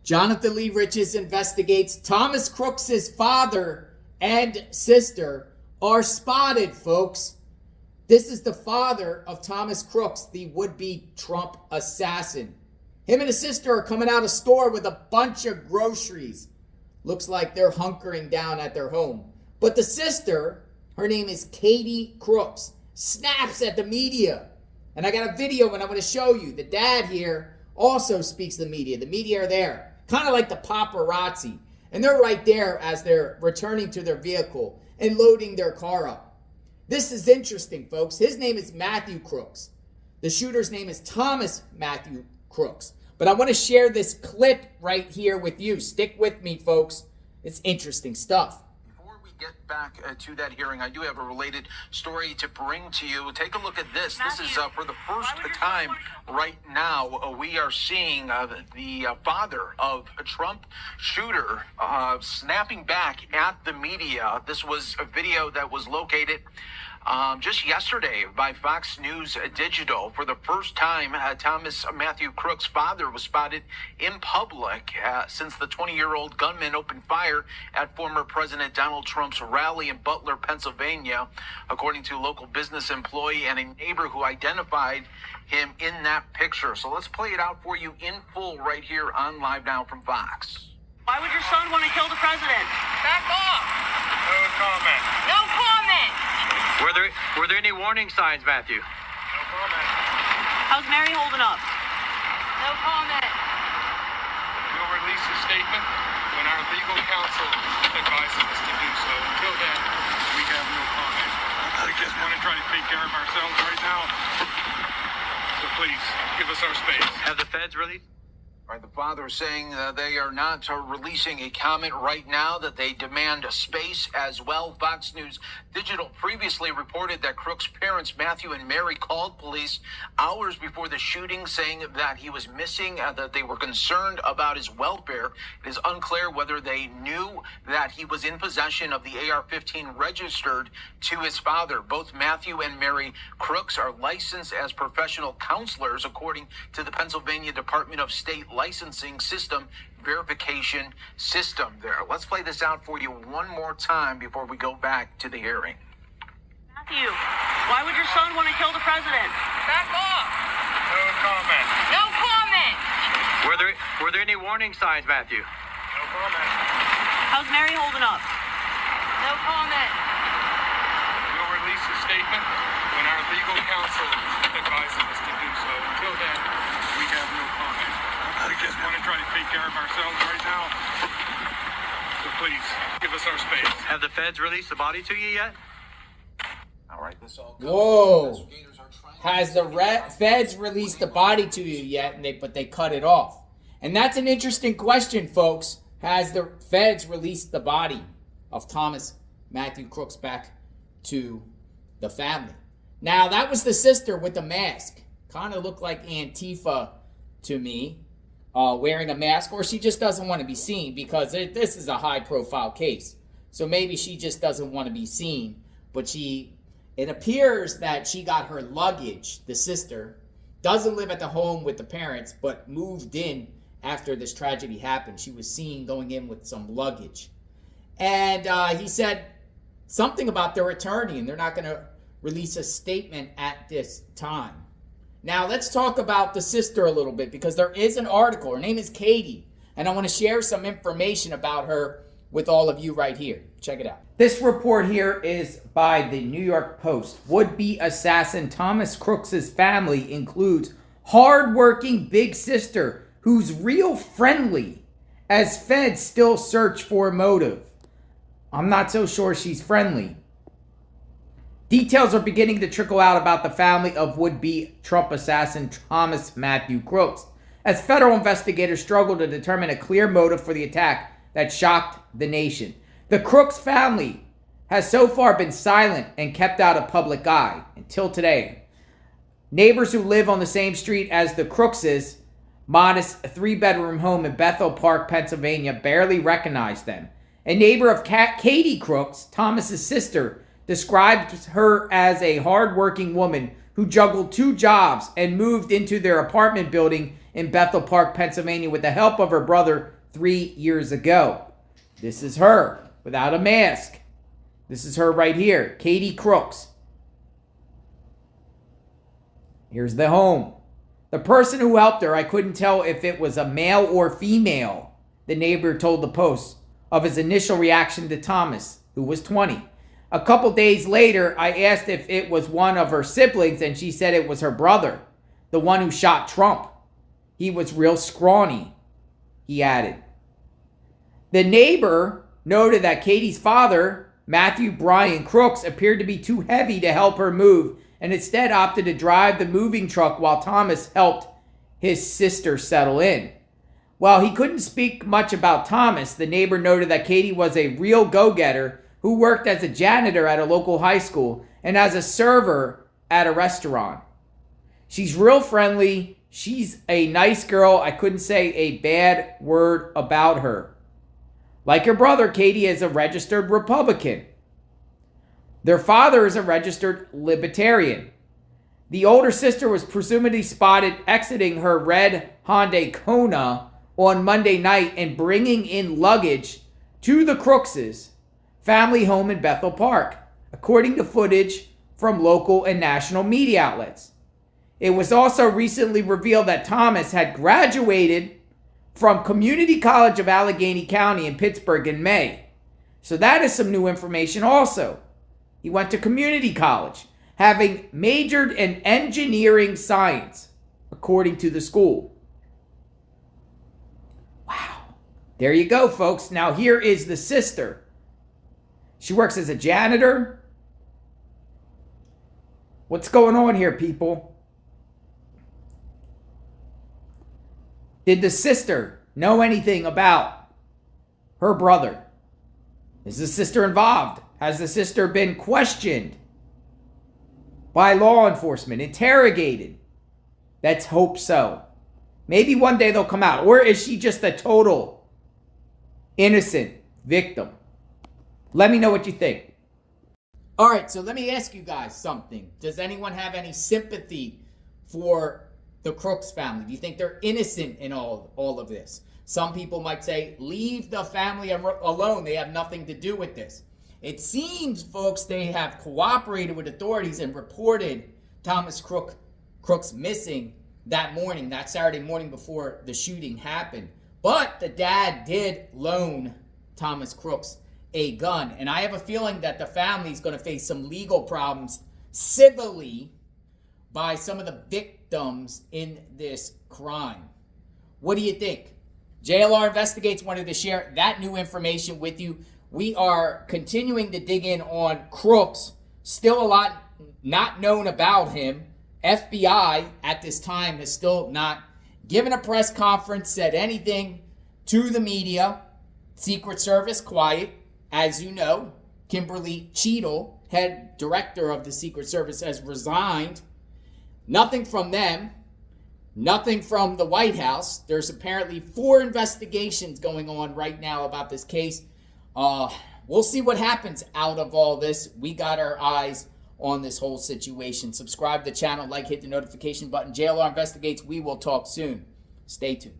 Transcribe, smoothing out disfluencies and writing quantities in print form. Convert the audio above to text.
Jonathan Lee Riches investigates Thomas Crooks' father and sister are spotted, folks. This is the father of Thomas Crooks, the would-be Trump assassin. Him and his sister are coming out of store with a bunch of groceries. Looks like they're hunkering down at their home. But the sister, her name is Katherine Crooks, snaps at the media. And I got a video and I'm going to show you. The dad here also speaks to the media. The media are there, kind of like the paparazzi. And they're right there as they're returning to their vehicle and loading their car up. This is interesting, folks. His name is Matthew Crooks. The shooter's name is Thomas Matthew Crooks. But I want to share this clip right here with you. Stick with me, folks. It's interesting stuff. Before we get back to that hearing, I do have a related story to bring to you. Take a look at this. This is for the first time right now. We are seeing the father of a Trump shooter snapping back at the media. This was a video that was located just yesterday by Fox News Digital. For the first time, Thomas Matthew Crooks' father was spotted in public since the 20-year-old gunman opened fire at former President Donald Trump's rally in Butler, Pennsylvania, according to a local business employee and a neighbor who identified him in that picture. So let's play it out for you in full right here on Live Now from Fox. Why would your son want to kill the president? Back off! No comment. No comment! Were there any warning signs, Matthew? No comment. How's Mary holding up? No comment. We'll release a statement when our legal counsel advises us to do so. Until then, we have no comment. We just want to try to take care of ourselves right now. So please, give us our space. Have the feds released? Right, the father is saying they are not releasing a comment right now, that they demand a space as well. Fox News Digital previously reported that Crooks' parents, Matthew and Mary, called police hours before the shooting, saying that he was missing, that they were concerned about his welfare. It is unclear whether they knew that he was in possession of the AR-15 registered to his father. Both Matthew and Mary Crooks are licensed as professional counselors, according to the Pennsylvania Department of State licensing system verification system there. Let's play this out for you one more time before we go back to the hearing. Matthew, why would your son want to kill the president? Back off! No comment. No comment! Were there any warning signs, Matthew? No comment. How's Mary holding up? No comment. We'll release a statement when our legal counsel advises us to do so. Until then, we have no comment. We just want to try to take care of ourselves right now. So please, give us our space. Have the feds released the body to you yet? All right, this all Whoa. Has the feds released the body to you yet? But they cut it off. And that's an interesting question, folks. Has the feds released the body of Thomas Matthew Crooks back to the family? Now, that was the sister with the mask. Kind of looked like Antifa to me, wearing a mask. Or she just doesn't want to be seen, because this is a high-profile case. So maybe she just doesn't want to be seen. But it appears that she got her luggage, the sister, doesn't live at the home with the parents, but moved in after this tragedy happened. She was seen going in with some luggage. And he said something about their attorney, and they're not going to release a statement at this time. Now, let's talk about the sister a little bit, because there is an article. Her name is Katie, and I want to share some information about her with all of you right here. Check it out. This report here is by the New York Post. Would-be assassin Thomas Crooks' family includes hard-working big sister who's real friendly, as feds still search for a motive. I'm not so sure she's friendly. Details are beginning to trickle out about the family of would-be Trump assassin Thomas Matthew Crooks, as federal investigators struggle to determine a clear motive for the attack that shocked the nation. The Crooks family has so far been silent and kept out of public eye until today. Neighbors who live on the same street as the Crookses' modest 3-bedroom home in Bethel Park, Pennsylvania, barely recognized them. A neighbor of Katie Crooks, Thomas's sister, described her as a hard-working woman who juggled 2 jobs and moved into their apartment building in Bethel Park, Pennsylvania with the help of her brother, 3 years ago. This is her without a mask. This is her right here, Katie Crooks. Here's the home. The person who helped her, I couldn't tell if it was a male or female, the neighbor told the Post of his initial reaction to Thomas, who was 20. A couple days later, I asked if it was one of her siblings, and she said it was her brother, the one who shot Trump. He was real scrawny, he added. The neighbor noted that Katie's father, Matthew Brian Crooks, appeared to be too heavy to help her move and instead opted to drive the moving truck while Thomas helped his sister settle in. While he couldn't speak much about Thomas, the neighbor noted that Katie was a real go-getter who worked as a janitor at a local high school and as a server at a restaurant. She's real friendly. She's a nice girl. I couldn't say a bad word about her. Like her brother, Katie is a registered Republican. Their father is a registered Libertarian. The older sister was presumably spotted exiting her red Hyundai Kona on Monday night and bringing in luggage to the Crooks' family home in Bethel Park, according to footage from local and national media outlets. It was also recently revealed that Thomas had graduated from Community College of Allegheny County in Pittsburgh in May. So that is some new information also. He went to community college, having majored in engineering science, according to the school. Wow. There you go, folks. Now here is the sister. She works as a janitor. What's going on here, people? Did the sister know anything about her brother? Is the sister involved? Has the sister been questioned by law enforcement, interrogated? Let's hope so. Maybe one day they'll come out. Or is she just a total innocent victim? Let me know what you think. All right, so let me ask you guys something. Does anyone have any sympathy for the Crooks family? Do you think they're innocent in all of this? Some people might say, leave the family alone. They have nothing to do with this. It seems, folks, they have cooperated with authorities and reported Thomas Crooks missing that morning, that Saturday morning before the shooting happened. But the dad did loan Thomas Crooks a gun. And I have a feeling that the family is going to face some legal problems civilly by some of the victims in this crime. What do you think? JLR Investigates wanted to share that new information with you. We are continuing to dig in on Crooks. Still a lot not known about him. FBI at this time has still not given a press conference, said anything to the media. Secret Service, quiet. As you know, Kimberly Cheatle, head director of the Secret Service, has resigned. Nothing from them. Nothing from the White House. There's apparently 4 investigations going on right now about this case. We'll see what happens out of all this. We got our eyes on this whole situation. Subscribe to the channel, hit the notification button. JLR Investigates. We will talk soon. Stay tuned.